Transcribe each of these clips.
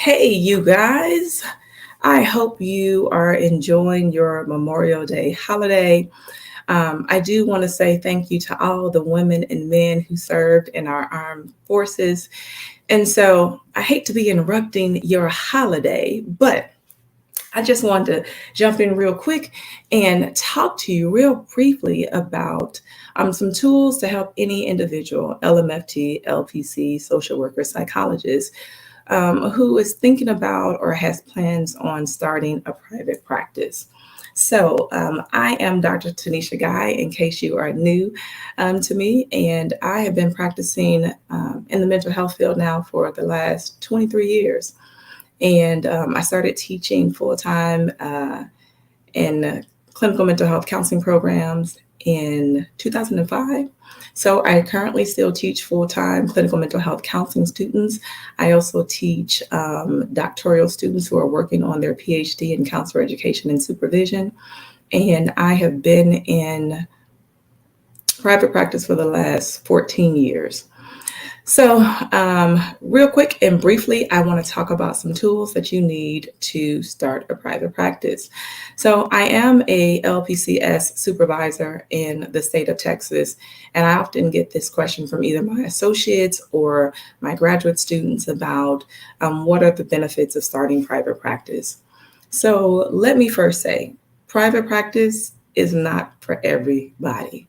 Hey, you guys. I hope you are enjoying your Memorial Day holiday. I do want to say thank you to all the women and men who served in our armed forces. And so I hate to be interrupting your holiday, but I just wanted to jump in real quick and talk to you real briefly about some tools to help any individual, LMFT, LPC, social worker, psychologist, who is thinking about or has plans on starting a private practice. So, I am Dr. Tanisha Guy, in case you are new to me, and I have been practicing in the mental health field now for the last 23 years. And I started teaching full time in clinical mental health counseling programs in 2005. So I currently still teach full time clinical mental health counseling students. I also teach doctoral students who are working on their PhD in counselor education and supervision. And I have been in private practice for the last 14 years. So, real quick and briefly, I want to talk about some tools that you need to start a private practice. So, I am a LPCS supervisor in the state of Texas, and I often get this question from either my associates or my graduate students about what are the benefits of starting private practice. So, let me first say, private practice is not for everybody.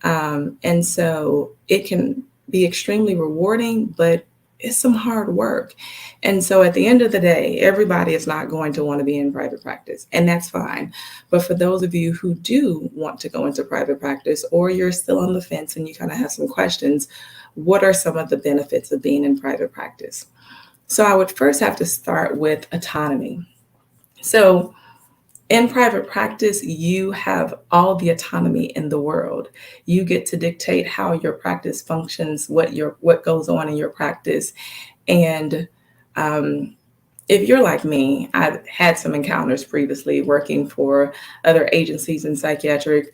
And so it can be extremely rewarding, but it's some hard work. And so at the end of the day, everybody is not going to want to be in private practice, and that's fine. But for those of you who do want to go into private practice, or you're still on the fence and you kind of have some questions, what are some of the benefits of being in private practice? So I would first have to start with autonomy. So in private practice, you have all the autonomy in the world. You get to dictate how your practice functions, what goes on in your practice, and um, if you're like me, I've had some encounters previously working for other agencies and psychiatric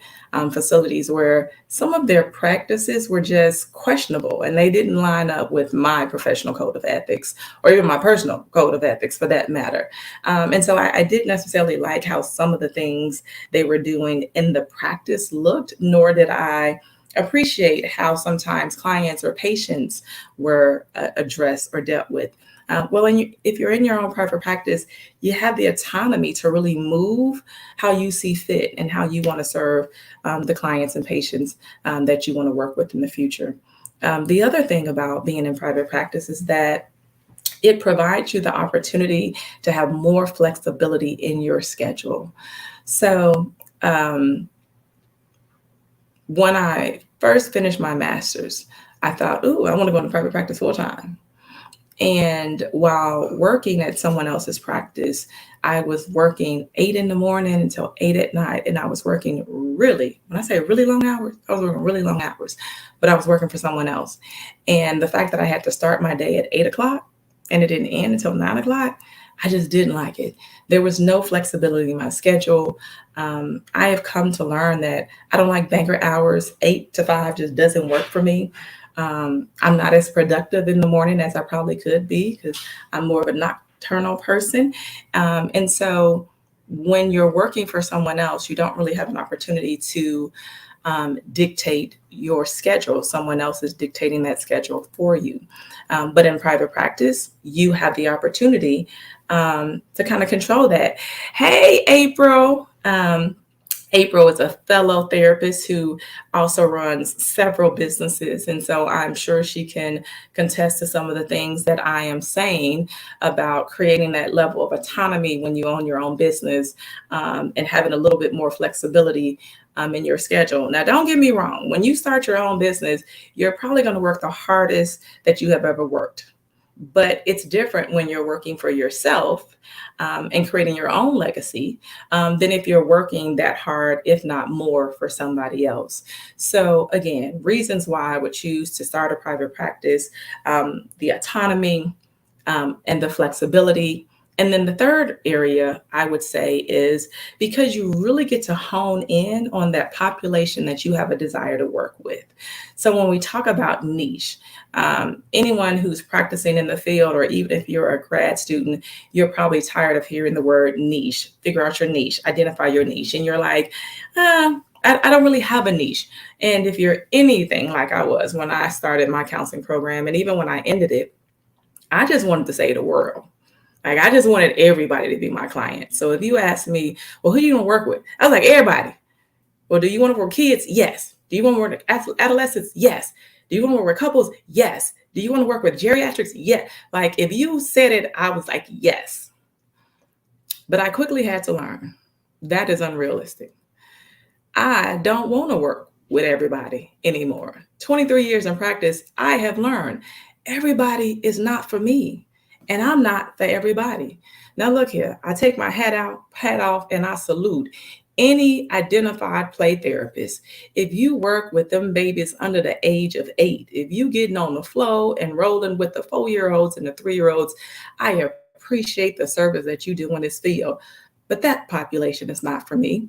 facilities where some of their practices were just questionable and they didn't line up with my professional code of ethics or even my personal code of ethics for that matter. And so I didn't necessarily like how some of the things they were doing in the practice looked, nor did I appreciate how sometimes clients or patients were addressed or dealt with. If you're in your own private practice, you have the autonomy to really move how you see fit and how you want to serve the clients and patients that you want to work with in the future. The other thing about being in private practice is that it provides you the opportunity to have more flexibility in your schedule. So, when I first finished my master's, I thought, ooh, I want to go into private practice full time. And while working at someone else's practice, I was working 8 in the morning until 8 at night. And I was working really, when I say really long hours, I was working really long hours, but I was working for someone else. And the fact that I had to start my day at 8 o'clock and it didn't end until 9 o'clock, I just didn't like it. There was no flexibility in my schedule. I have come to learn that I don't like banker hours. 8 to 5 just doesn't work for me. I'm not as productive in the morning as I probably could be because I'm more of a nocturnal person. And so when you're working for someone else, you don't really have an opportunity to dictate your schedule. Someone else is dictating that schedule for you. But in private practice, you have the opportunity to kind of control that. Hey, April. April is a fellow therapist who also runs several businesses. And so I'm sure she can contest to some of the things that I am saying about creating that level of autonomy when you own your own business and having a little bit more flexibility in your schedule. Now, don't get me wrong. When you start your own business, you're probably going to work the hardest that you have ever worked. But it's different when you're working for yourself and creating your own legacy than if you're working that hard, if not more, for somebody else. So, again, reasons why I would choose to start a private practice, the autonomy and the flexibility. And then the third area I would say is because you really get to hone in on that population that you have a desire to work with. So when we talk about niche, anyone who's practicing in the field, or even if you're a grad student, you're probably tired of hearing the word niche. Figure out your niche, identify your niche. And you're like, I don't really have a niche. And if you're anything like I was when I started my counseling program, and even when I ended it, I just wanted to save the world. Like I just wanted everybody to be my client. So if you ask me, well, who do you want to work with? I was like, everybody. Well, do you want to work with kids? Yes. Do you want to work with adolescents? Yes. Do you want to work with couples? Yes. Do you want to work with geriatrics? Yeah. Like if you said it, I was like, yes. But I quickly had to learn that is unrealistic. I don't want to work with everybody anymore. 23 years in practice, I have learned everybody is not for me, and I'm not for everybody. Now look here, I take my hat off, and I salute any identified play therapist. If you work with them babies under the age of 8, if you getting on the flow and rolling with the 4-year-olds and the 3-year-olds, I appreciate the service that you do in this field. But that population is not for me.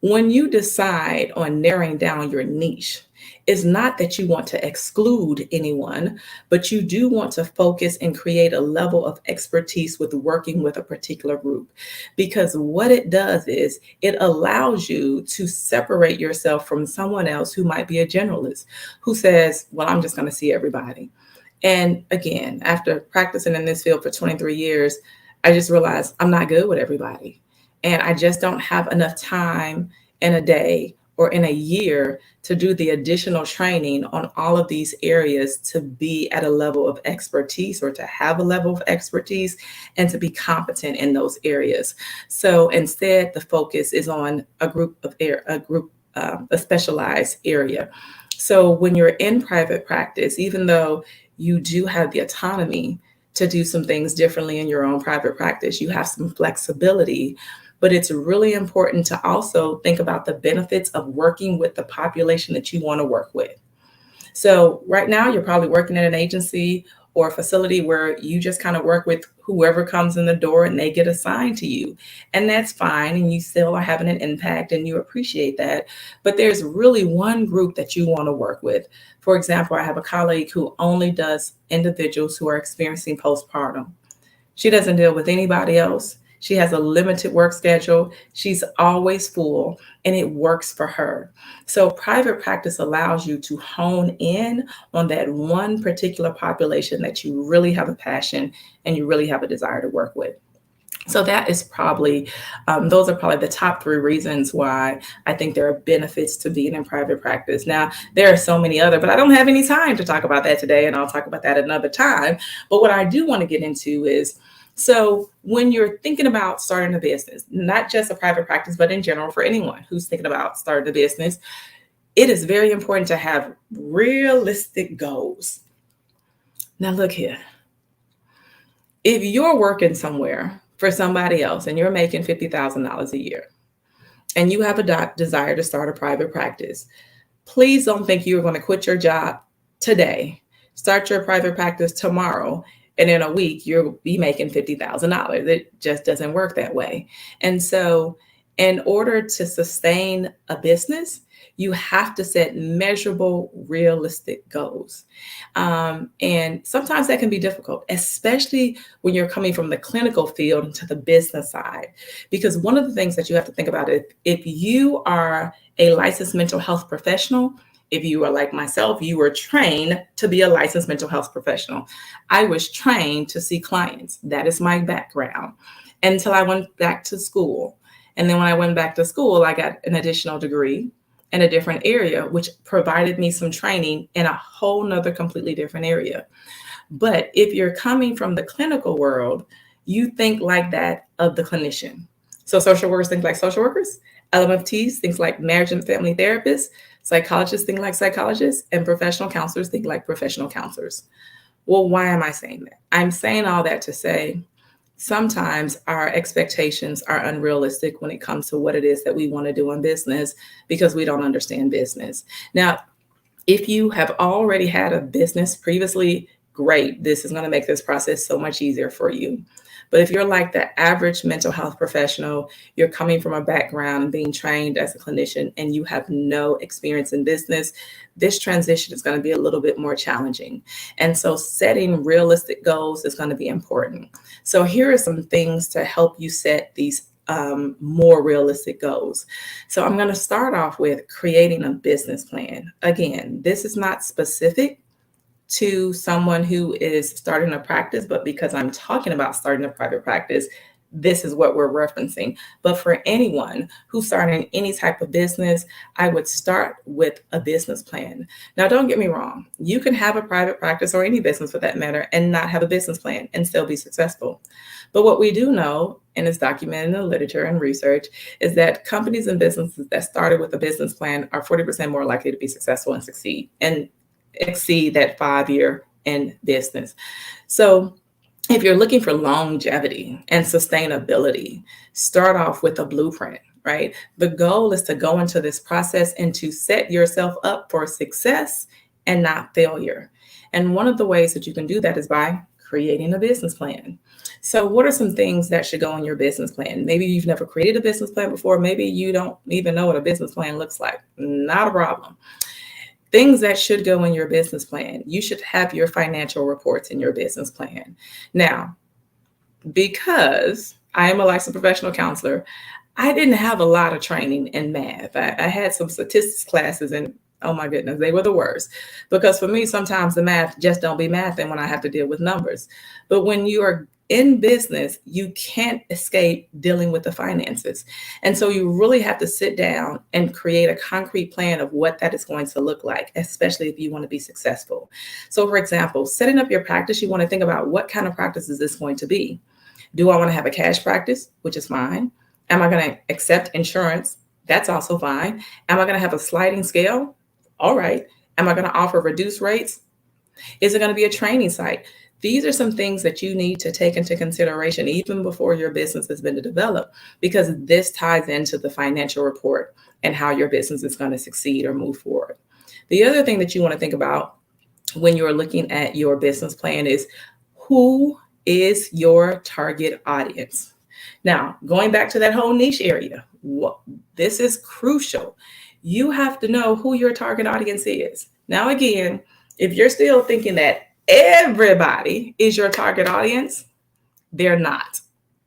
When you decide on narrowing down your niche, it's not that you want to exclude anyone, but you do want to focus and create a level of expertise with working with a particular group. Because what it does is it allows you to separate yourself from someone else who might be a generalist who says, well, I'm just going to see everybody. And again, after practicing in this field for 23 years, I just realized I'm not good with everybody. And I just don't have enough time in a day or in a year to do the additional training on all of these areas to be at a level of expertise, or to have a level of expertise and to be competent in those areas. So instead, the focus is on a specialized area. So when you're in private practice, even though you do have the autonomy to do some things differently in your own private practice, you have some flexibility. But it's really important to also think about the benefits of working with the population that you want to work with. So right now, you're probably working in an agency or a facility where you just kind of work with whoever comes in the door and they get assigned to you. And that's fine. And you still are having an impact and you appreciate that. But there's really one group that you want to work with. For example, I have a colleague who only does individuals who are experiencing postpartum. She doesn't deal with anybody else. She has a limited work schedule. She's always full, and it works for her. So private practice allows you to hone in on that one particular population that you really have a passion and you really have a desire to work with. So that is probably, those are probably the top 3 reasons why I think there are benefits to being in private practice. Now, there are so many other, but I don't have any time to talk about that today, and I'll talk about that another time. But what I do want to get into is, so when you're thinking about starting a business, not just a private practice, but in general for anyone who's thinking about starting a business, it is very important to have realistic goals. Now, look here. If you're working somewhere for somebody else and you're making $50,000 a year and you have a desire to start a private practice, please don't think you're going to quit your job today, start your private practice tomorrow, and in a week you'll be making $50,000. It just doesn't work that way. And so in order to sustain a business, you have to set measurable, realistic goals. And sometimes that can be difficult, especially when you're coming from the clinical field to the business side. Because one of the things that you have to think about is if you are a licensed mental health professional, if you are like myself, you were trained to be a licensed mental health professional. I was trained to see clients. That is my background until I went back to school. And then when I went back to school, I got an additional degree in a different area, which provided me some training in a whole nother completely different area. But if you're coming from the clinical world, you think like that of the clinician. So social workers think like social workers, LMFTs think like marriage and family therapists, psychologists think like psychologists, and professional counselors think like professional counselors. Well, why am I saying that? I'm saying all that to say sometimes our expectations are unrealistic when it comes to what it is that we want to do in business because we don't understand business. Now, if you have already had a business previously, great. This is going to make this process so much easier for you. But if you're like the average mental health professional, you're coming from a background and being trained as a clinician and you have no experience in business, this transition is going to be a little bit more challenging. And so setting realistic goals is going to be important. So here are some things to help you set these more realistic goals. So I'm going to start off with creating a business plan. Again, this is not specific to someone who is starting a practice, but because I'm talking about starting a private practice, this is what we're referencing. But for anyone who's starting any type of business, I would start with a business plan. Now, don't get me wrong. You can have a private practice or any business for that matter and not have a business plan and still be successful. But what we do know, and it's documented in the literature and research, is that companies and businesses that started with a business plan are 40% more likely to be successful and succeed and exceed that 5-year in business. So if you're looking for longevity and sustainability, start off with a blueprint, right? The goal is to go into this process and to set yourself up for success and not failure. And one of the ways that you can do that is by creating a business plan. So what are some things that should go in your business plan? Maybe you've never created a business plan before. Maybe you don't even know what a business plan looks like. Not a problem. Things that should go in your business plan. You should have your financial reports in your business plan. Now, because I am a licensed professional counselor, I didn't have a lot of training in math. I had some statistics classes and oh my goodness, they were the worst. Because for me, sometimes the math just don't be math and when I have to deal with numbers. But when you are in business, you can't escape dealing with the finances. And so you really have to sit down and create a concrete plan of what that is going to look like, especially if you want to be successful. So for example, setting up your practice, you want to think about what kind of practice is this going to be? Do I want to have a cash practice, which is fine? Am I going to accept insurance? That's also fine. Am I going to have a sliding scale? All right. Am I going to offer reduced rates? Is it going to be a training site? These are some things that you need to take into consideration even before your business has been developed, because this ties into the financial report and how your business is going to succeed or move forward. The other thing that you want to think about when you're looking at your business plan is who is your target audience? Now, going back to that whole niche area, this is crucial. You have to know who your target audience is. Now, again, if you're still thinking that everybody is your target audience, they're not.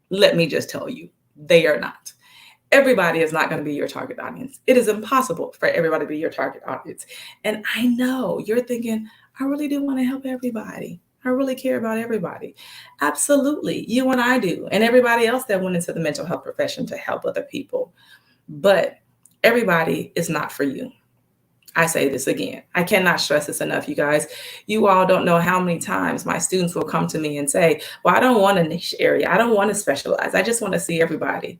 Let me just tell you, they are not. Everybody is not going to be your target audience. It is impossible for everybody to be your target audience. And I know you're thinking, I really do want to help everybody. I really care about everybody. Absolutely. You and I do. And everybody else that went into the mental health profession to help other people. But everybody is not for you. I say this again. I cannot stress this enough, you guys. You all don't know how many times my students will come to me and say, well, I don't want a niche area. I don't want to specialize. I just want to see everybody.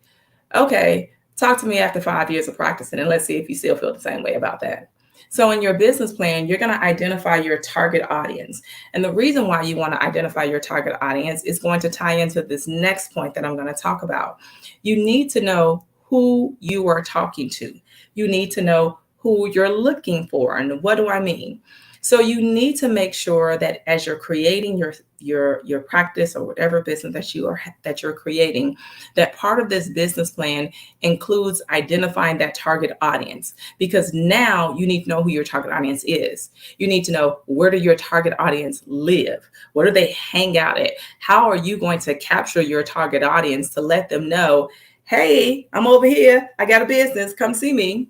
Okay, talk to me after 5 years of practicing and let's see if you still feel the same way about that. So in your business plan, you're going to identify your target audience. And the reason why you want to identify your target audience is going to tie into this next point that I'm going to talk about. You need to know who you are talking to. You need to know who you're looking for. And what do I mean? So you need to make sure that as you're creating your practice or whatever business that you're creating, that part of this business plan includes identifying that target audience, because now you need to know who your target audience is. You need to know, where do your target audience live? What do they hang out at? How are you going to capture your target audience to let them know, hey, I'm over here. I got a business. Come see me.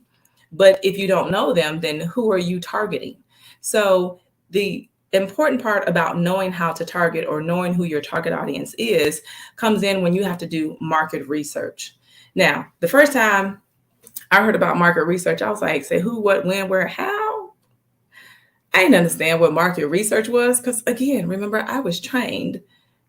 But if you don't know them, then who are you targeting? So the important part about knowing how to target or knowing who your target audience is comes in when you have to do market research. Now, the first time I heard about market research, I was like, say who, what, when, where, how? I didn't understand what market research was because, again, remember, I was trained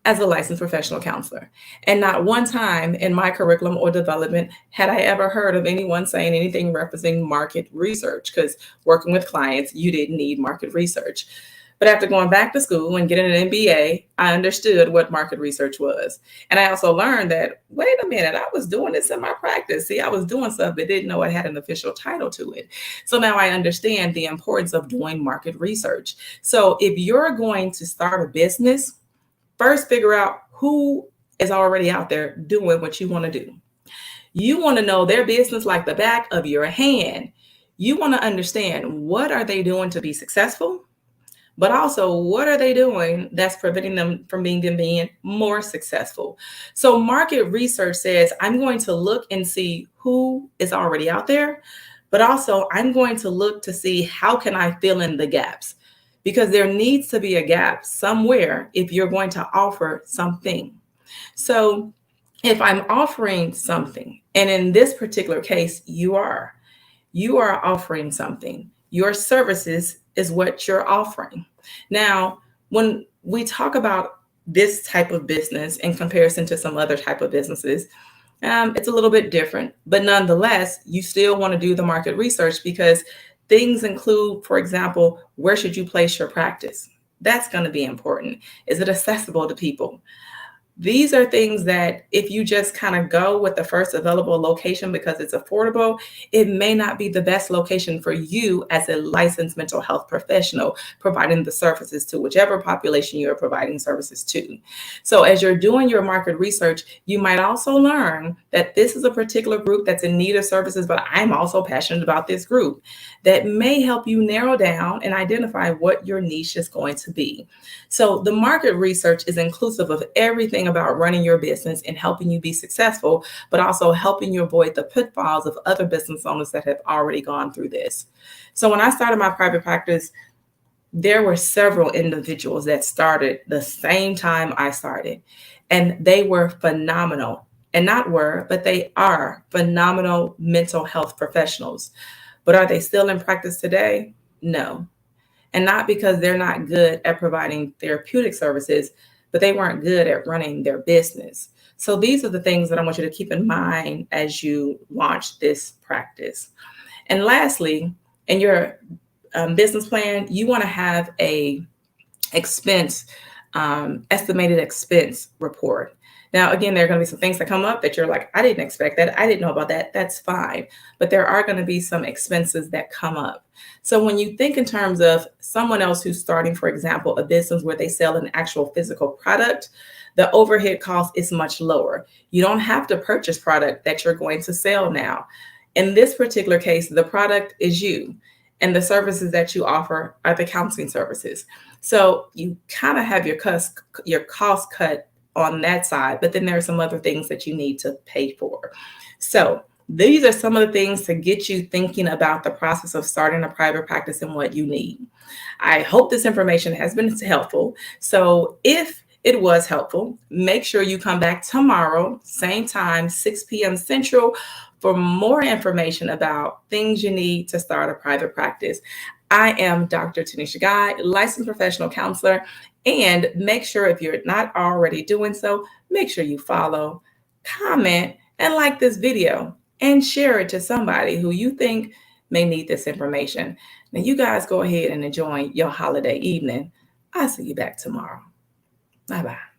as a licensed professional counselor. And not one time in my curriculum or development had I ever heard of anyone saying anything referencing market research, because working with clients, you didn't need market research. But after going back to school and getting an MBA, I understood what market research was. And I also learned that, wait a minute, I was doing this in my practice. See, I was doing stuff but didn't know it had an official title to it. So now I understand the importance of doing market research. So if you're going to start a business, first figure out who is already out there doing what you want to do. You want to know their business like the back of your hand. You want to understand, what are they doing to be successful? But also, what are they doing that's preventing them from being more successful? So market research says, I'm going to look and see who is already out there, but also I'm going to look to see how can I fill in the gaps, because there needs to be a gap somewhere if you're going to offer something. So if I'm offering something, and in this particular case, you are offering something. Your services is what you're offering. Now, when we talk about this type of business in comparison to some other type of businesses, it's a little bit different, but nonetheless, you still want to do the market research, because things include, for example, where should you place your practice? That's going to be important. Is it accessible to people? These are things that if you just kind of go with the first available location because it's affordable, it may not be the best location for you as a licensed mental health professional providing the services to whichever population you're providing services to. So as you're doing your market research, you might also learn that this is a particular group that's in need of services, but I'm also passionate about this group. That may help you narrow down and identify what your niche is going to be. So the market research is inclusive of everything about running your business and helping you be successful, but also helping you avoid the pitfalls of other business owners that have already gone through this. So when I started my private practice, there were several individuals that started the same time I started, and they were phenomenal. And not were, but they are phenomenal mental health professionals. But are they still in practice today? No. And not because they're not good at providing therapeutic services, but they weren't good at running their business. So these are the things that I want you to keep in mind as you launch this practice. And lastly, in your business plan, you want to have a expense estimated expense report. Now, again, there are going to be some things that come up that you're like, I didn't expect that. I didn't know about that. That's fine. But there are going to be some expenses that come up. So when you think in terms of someone else who's starting, for example, a business where they sell an actual physical product, the overhead cost is much lower. You don't have to purchase product that you're going to sell now. In this particular case, the product is you, and the services that you offer are the counseling services. So you kind of have your cost cut on that side, but then there are some other things that you need to pay for. So these are some of the things to get you thinking about the process of starting a private practice and what you need. I hope this information has been helpful. So if it was helpful, make sure you come back tomorrow, same time, 6 p.m. Central, for more information about things you need to start a private practice. I am Dr. Tanisha Guy, licensed professional counselor, and make sure, if you're not already doing so, make sure you follow, comment, and like this video, and share it to somebody who you think may need this information. Now, you guys go ahead and enjoy your holiday evening. I'll see you back tomorrow. Bye-bye.